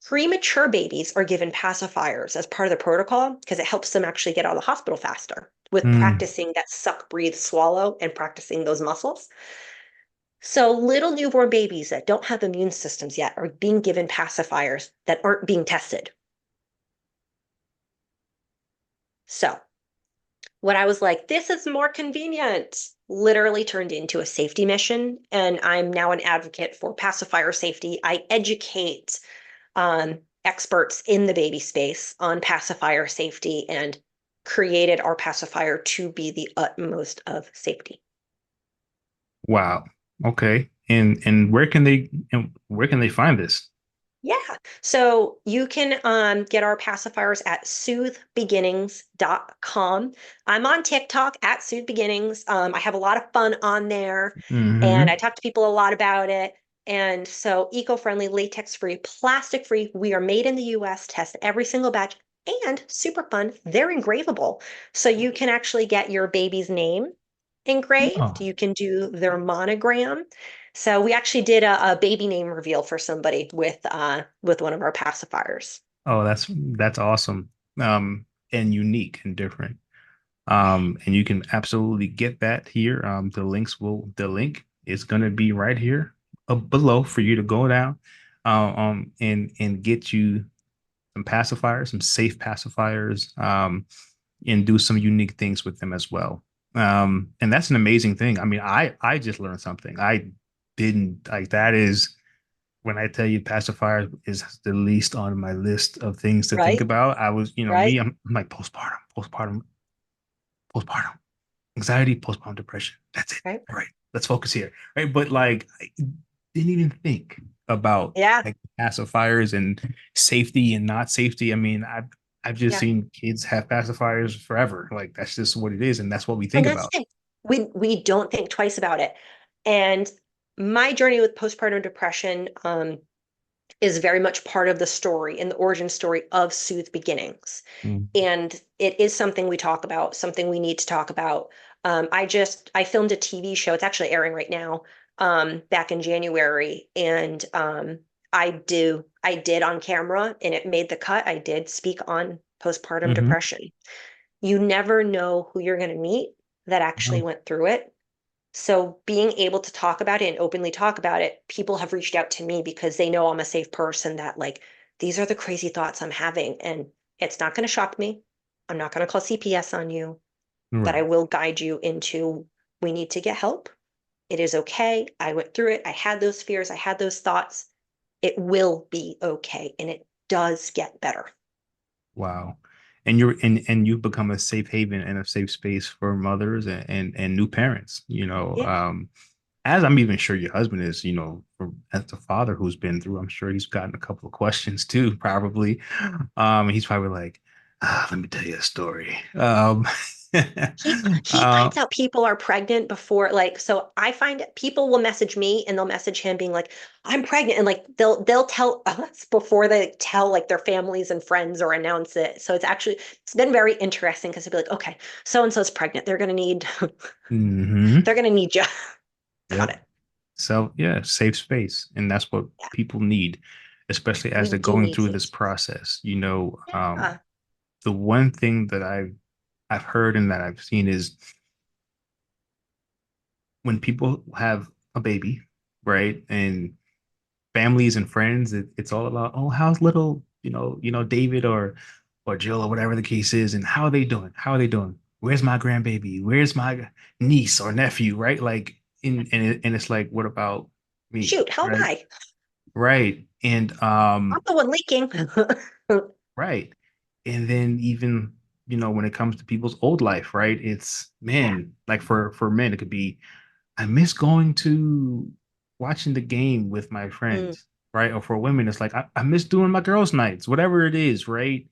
Premature babies are given pacifiers as part of the protocol because it helps them actually get out of the hospital faster with Mm. practicing that suck, breathe, swallow and practicing those muscles. So little newborn babies that don't have immune systems yet are being given pacifiers that aren't being tested. So when I was like, this is more convenient, literally turned into a safety mission. And I'm now an advocate for pacifier safety. I educate experts in the baby space on pacifier safety and created our pacifier to be the utmost of safety. Wow. Okay. And where can they find this? Yeah. So you can get our pacifiers at soothbeginnings.com. I'm on TikTok at Soothe Beginnings. I have a lot of fun on there and I Hmm. talk to people a lot about it. And so eco-friendly, latex-free, plastic-free. We are made in the US, test every single batch, and super fun. They're engravable. So you can actually get your baby's name engraved. Oh. You can do their monogram. So we actually did a baby name reveal for somebody with one of our pacifiers. Oh, that's awesome. And unique and different. And you can absolutely get that here. The link is gonna be right here below for you to go down and get you some pacifiers, some safe pacifiers, and do some unique things with them as well. And that's an amazing thing. I mean, I just learned something. I didn't like that is when I tell you pacifier is the least on my list of things to think Right, about. I was, right, I'm like postpartum anxiety, postpartum depression. That's it. right. All right, let's focus here. Right, but like, I didn't even think about Yeah, like pacifiers and safety and not safety. I mean, I've just yeah. seen kids have pacifiers forever. Like that's just what it is, and that's what we think And that's about. the thing. We don't think twice about it. And my journey with postpartum depression, is very much part of the story and the origin story of Soothe Beginnings. Mm. And it is something we talk about, something we need to talk about. I filmed a TV show. It's actually airing right now, back in January, and I did on camera, and it made the cut. I did speak on postpartum Mm-hmm. depression. You never know who you're going to meet that actually Oh, went through it. So being able to talk about it and openly talk about it, people have reached out to me because they know I'm a safe person that like these are the crazy thoughts I'm having and it's not going to shock me. I'm not going to call CPS on you, but I right. will guide you into we need to get help. It is okay. I went through it. I had those fears. I had those thoughts. It will be okay. And it does get better. Wow. And you've become a safe haven and a safe space for mothers and new parents, Yeah. as I'm even sure your husband is, as a father who's been through, I'm sure he's gotten a couple of questions too, probably. He's probably like, let me tell you a story. He uh, finds out people are pregnant before like so I find people will message me and they'll message him being like I'm pregnant and like they'll tell us before they tell like their families and friends or announce it. So it's been very interesting because they'll be like, okay, so and so's pregnant. They're gonna need mhm. they're gonna need you. Got Yep. it. So yeah, safe space. And that's what Yeah, people need, especially as we they're do going need through safe this space. process. Yeah. The one thing that I've heard and that I've seen is when people have a baby, right? And families and friends, it's all about, oh, how's little, David or Jill or whatever the case is, and how are they doing? How are they doing? Where's my grandbaby? Where's my niece or nephew? Right? Like and it's like, what about me? Shoot, how am Right? I? Right. And I'm the one leaking. right. And then even, when it comes to people's old life, right? It's Yeah. man, like for men, it could be I miss going to watching the game with my Mm. friends, right? Or for women, it's like I miss doing my girls' nights, whatever it is, right?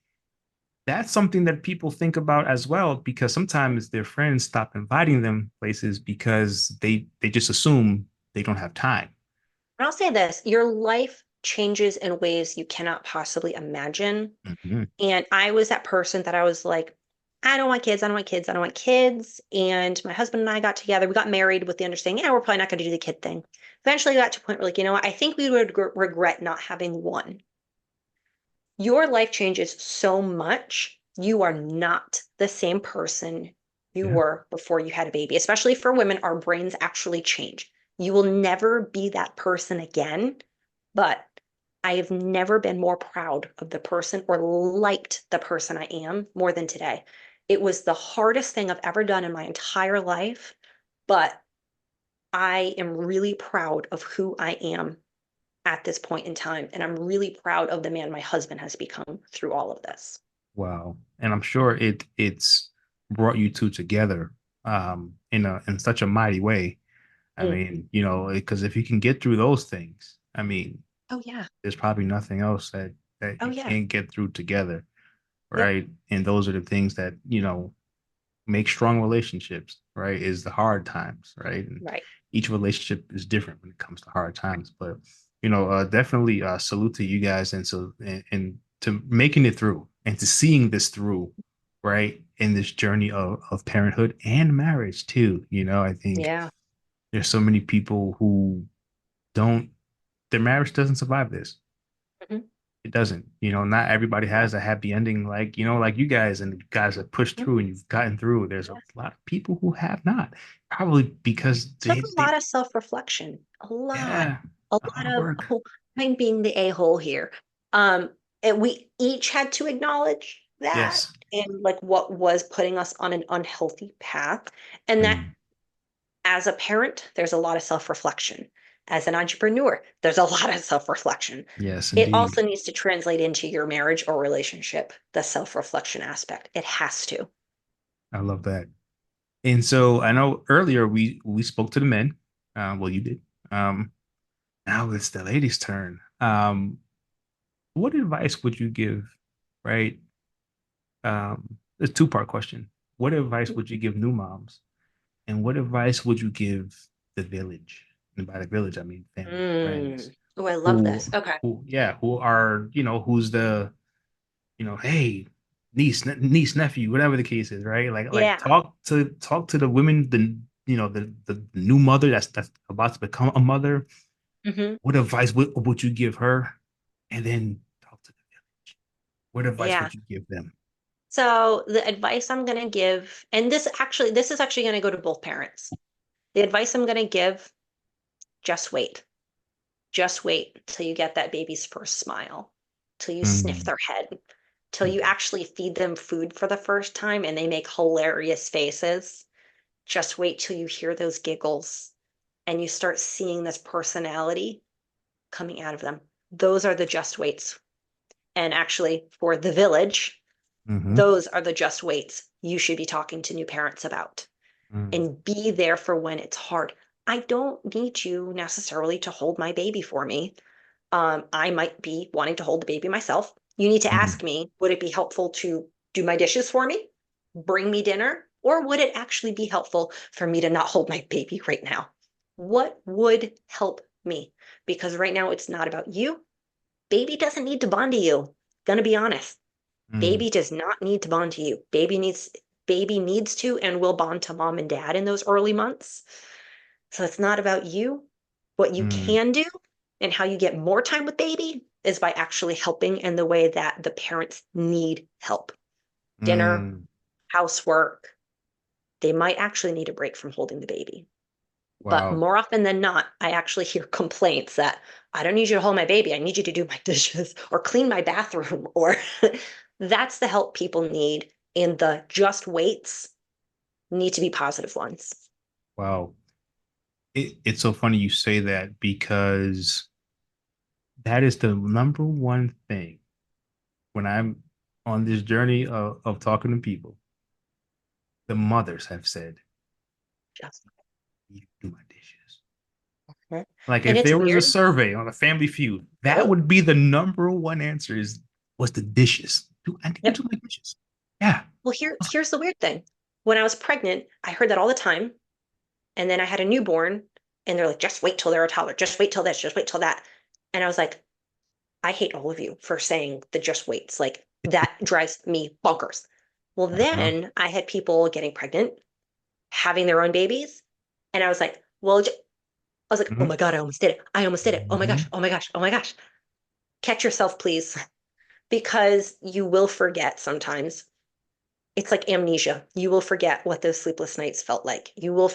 That's something that people think about as well because sometimes their friends stop inviting them places because they just assume they don't have time. And I'll say this, your life changes in ways you cannot possibly imagine. Mhm. And I was that person that I was like, I don't want kids. I don't want kids. I don't want kids. And my husband and I got together. We got married with the understanding, yeah, we're probably not going to do the kid thing. Eventually got to a point where, like, you know what? I think we would regret not having one. Your life changes so much. You are not the same person you Yeah. were before you had a baby. Especially for women, our brains actually change. You will never be that person again, but I have never been more proud of the person or liked the person I am more than today. It was the hardest thing I've ever done in my entire life, but I am really proud of who I am at this point in time. And I'm really proud of the man my husband has become through all of this. Wow. And I'm sure it's brought you two together in such a mighty way. I Mm. mean, because if you can get through those things, I mean, Oh, yeah. there's probably nothing else that Oh, you yeah. can't get through together, Yep. right? And those are the things that, make strong relationships, right? Is the hard times, right? And Right. each relationship is different when it comes to hard times. But definitely salute to you guys and to making it through and to seeing this through, right? In this journey of parenthood and marriage too. I think Yeah. there's so many people who don't their marriage doesn't survive this. Mhm. It doesn't. Not everybody No. has a happy ending like, like you guys and you guys have pushed Mhm. through and you've gotten through. There's a Yeah. lot of people who have not. Probably because Took a lot of self-reflection. A lot. yeah, A a lot lot of of, work. oh, I'm being the a-hole here. And we each had to acknowledge that Yes. and like what was putting us on an unhealthy path. And that Mm, as a parent, there's a lot of self-reflection. As an entrepreneur, there's a lot of self-reflection. yes, It indeed. also needs to translate into your marriage or relationship, the self-reflection aspect. It has to. I love that. And so I know earlier we spoke to the men. Well, you did. Um, Now it's the ladies' turn. What advice would you give, right? It's a two-part question. What advice would you give new moms? And what advice would you give the village? And by the village, I mean family and Mm. friends. Oh, I love who this. Okay. who are, who's the, hey, niece, nephew, whatever the case is, right? Like Yeah. talk to the women, the new mother that's about to become a mother. Hmm. What advice would you give her? And then talk to the village. What advice Yeah. would you give them? So the advice I'm going to give, and this is actually going to go to both parents. The advice I'm going to give, just wait. Just wait till you get that baby's first smile, till you sniff Mm, their head, till you mm, actually feed them food for the first time and they make hilarious faces. Just wait till you hear those giggles and you start seeing this personality coming out of them. Those are the just waits. And actually, for the village, mm-hmm, those are the just waits you should be talking to new parents about. mm, And be there for when it's hard. I don't need you necessarily to hold my baby for me. I might be wanting to hold the baby myself. You need to mm, ask me, would it be helpful to do my dishes for me, bring me dinner, or would it actually be helpful for me to not hold my baby right now? What would help me? Because right now it's not about you. Baby doesn't need to bond to you. Gonna be honest. mm, Baby does not need to bond to you. Baby needs to and will bond to mom and dad in those early months. So it's not about you. What you mm, can do and how you get more time with baby is by actually helping in the way that the parents need help. Dinner, mm. housework. They might actually need a break from holding the baby. But Wow. more often than not, I actually hear complaints that I don't need you to hold my baby. I need you to do my dishes or clean my bathroom. Or that's the help people need. And the just waits need to be positive ones. Wow. It's so funny you say that because that is the number one thing when I'm on this journey of talking to people, the mothers have said, Just you do my dishes. and Like if it's there was a weird. survey on a family feud, that Yep. would be the number one answer is what's the dishes? Do I need you Yep. to make dishes? Yeah. Well, here's the weird thing. When I was pregnant, I heard that all the time. And then I had a newborn, and they're like, just wait till they're a toddler. Just wait till this. Just wait till that. And I was like, I hate all of you for saying the just waits. Like that drives me bonkers. Well, Uh-huh. then I had people getting pregnant, having their own babies. And I was like, I was like, oh Hmm. my God, I almost did it. I almost did it. Oh my gosh. Hmm. Oh my gosh. Oh my gosh. Catch yourself, please, because you will forget sometimes. It's like amnesia. You will forget what those sleepless nights felt like. You will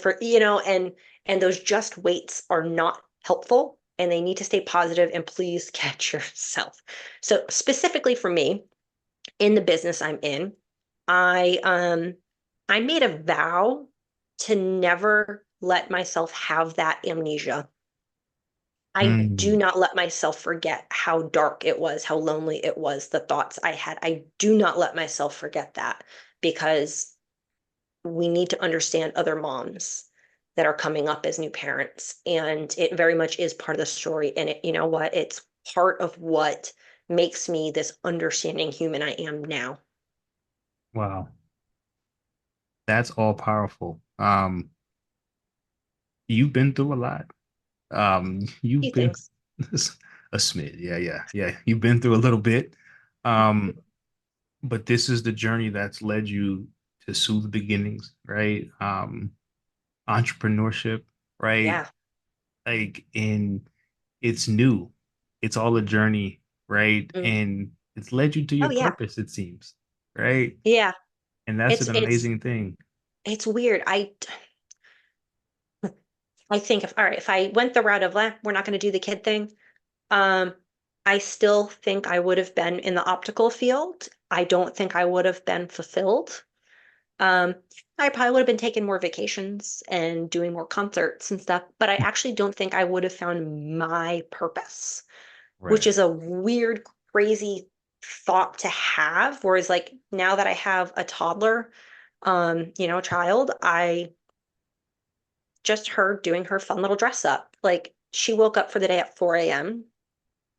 and those just waits are not helpful and they need to stay positive and please catch yourself. So specifically for me, in the business I'm in, I made a vow to never let myself have that amnesia. I do Mm, not let myself forget how dark it was, how lonely it was, the thoughts I had. I do not let myself forget that because we need to understand other moms that are coming up as new parents. And it very much is part of the story. And you know what? It's part of what makes me this understanding human I am now. wow. That's all powerful. You've been through a lot. You've Few been things. a smid. Yeah, yeah, yeah. You've been through a little bit. Um, but this is the journey that's led you to soothe beginnings, right? Entrepreneurship, right? Yeah. Like, and it's new. It's all a journey, right? Mm. And it's led you to Oh your yeah. purpose, it seems, right? Yeah. And that's It's an it's amazing thing. it's weird. I think if all right, if I went the route of we're not going to do the kid thing, um, I still think I would have been in the optical field. I don't think I would have been fulfilled. Um, I probably would have been taking more vacations and doing more concerts and stuff, but I actually don't think I would have found my purpose, which Right. is a weird, crazy thought to have. Whereas like now that I have a toddler, child, I just her doing her fun little dress up. Like she woke up for the day at 4 a.m.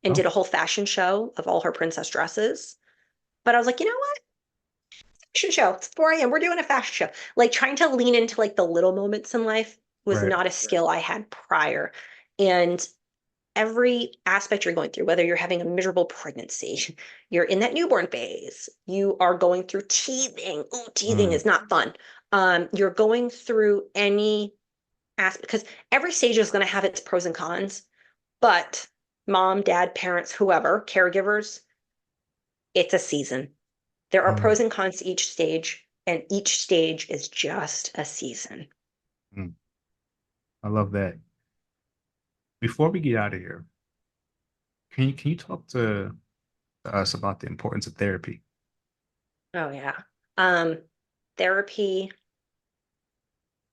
and did Oh, a whole fashion show of all her princess dresses. But I was like, you know what? Fashion show. It's 4 a.m. We're doing a fashion show. Like trying to lean into like the little moments in life was right. not a skill I had prior. And every aspect you're going through, whether you're having a miserable pregnancy, you're in that newborn phase, you are going through teething. Oh, teething Mm, is not fun. You're going through any aspect because every stage is going to have its pros and cons, but mom, dad, parents, whoever, caregivers, it's a season. There are mm, pros and cons to each stage, and each stage is just a season. mm. I love that. Before we get out of here, can you talk to us about the importance of therapy? Oh, yeah. Um, Therapy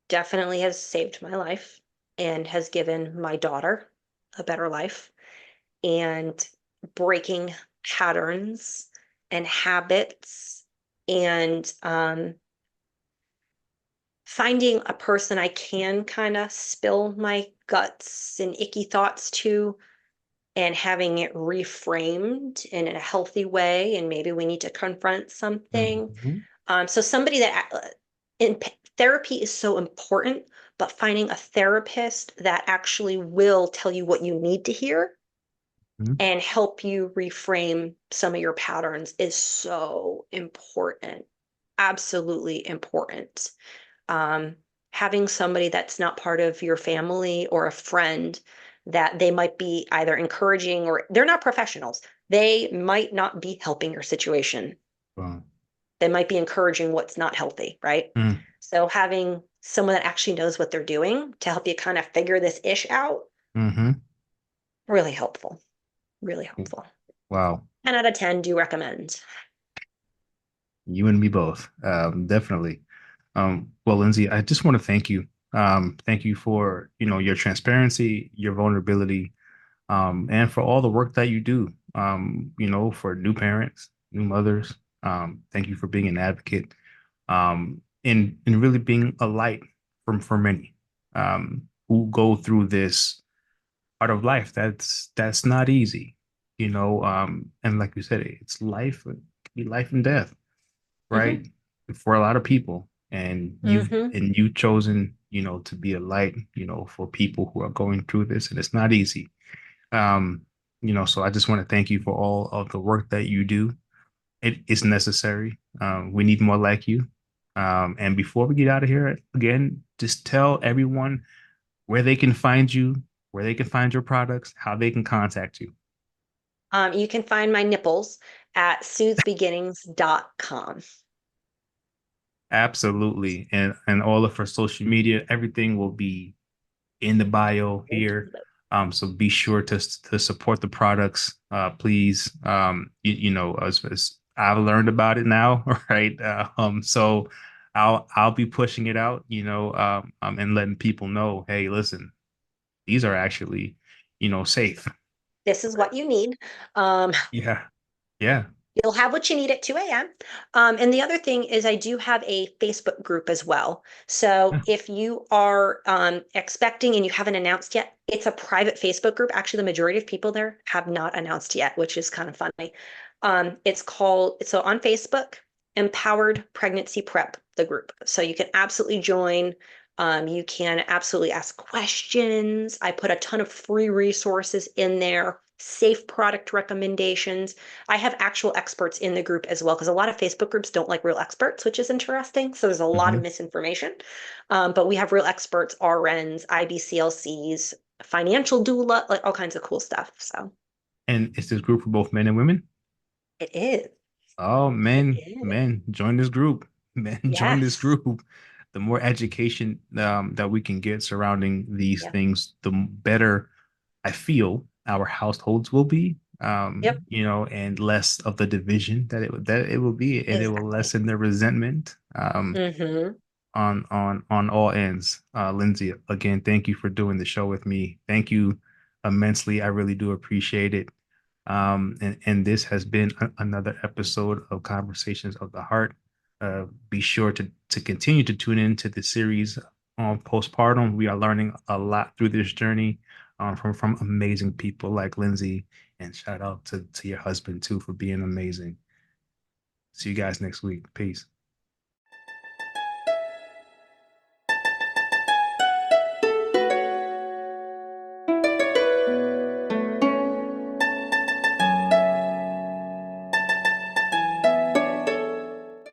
definitely has saved my life and has given my daughter a better life. And breaking patterns and habits and finding a person I can kind of spill my guts and icky thoughts to and having it reframed in a healthy way. And maybe we need to confront something. Mhm. So somebody that in therapy is so important, but finding a therapist that actually will tell you what you need to hear Mhm. and help you reframe some of your patterns is so important. Absolutely important. Um, Having somebody that's not part of your family or a friend that they might be either encouraging or they're not professionals. They might not be helping your situation. Wow. They might be encouraging what's not healthy, right? Mm, So having someone that actually knows what they're doing to help you kind of figure this ish out, hmm. really helpful. Really helpful. Wow. 10 out of 10 do recommend. You and me both. Definitely. Well, Lindsay, I just want to thank you. Thank you for, your transparency, your vulnerability, and for all the work that you do, for new parents, new mothers. Thank you for being an advocate, and really being a light for many, who go through this part of life. That's not easy, and like you said, it's life, it can be life and death, Hmm. right? For a lot of people. And Hmm. you've chosen, to be a light, for people who are going through this, and it's not easy. Um, so I just want to thank you for all of the work that you do. It is necessary. We need more like you. And before we get out of here, again, just tell everyone where they can find you, where they can find your products, how they can contact you. You can find my nipples at soothbeginnings.com. Absolutely. And all of her social media, everything will be in the bio here. So be sure to support the products, please. As I've learned about it now, right? So I'll be pushing it out, and letting people know, hey, listen, these are actually, safe. This is Right. what you need. Um, Yeah. Yeah. You'll have what you need at 2 a.m. And the other thing is, I do have a Facebook group as well. So Yeah. if you are expecting and you haven't announced yet, it's a private Facebook group. Actually, the majority of people there have not announced yet, which is kind of funny. So on Facebook, Empowered Pregnancy Prep, the group. So you can absolutely join. You can absolutely ask questions. I put a ton of free resources in there, safe product recommendations. I have actual experts in the group as well, because a lot of Facebook groups don't like real experts, which is interesting. So there's a lot of Mhm. misinformation. But we have real experts, RNs, IBCLCs, financial doula, like all kinds of cool stuff. So And it's this group for both men and women. it is. Oh, It is. men, join this group. Men, join this Yes. group. The more education that we can get surrounding these Yep. things, the better I feel our households will be. Yep. And less of the division that it will be, and it will Exactly. lessen the resentment Hmm. on all ends. Lindsay, again, thank you for doing the show with me. Thank you immensely. I really do appreciate it. And this has been another episode of Conversations of the Heart. Be sure to continue to tune into the series on postpartum. We are learning a lot through this journey, from amazing people like Lindsay. And shout out to your husband too for being amazing. See you guys next week. Peace.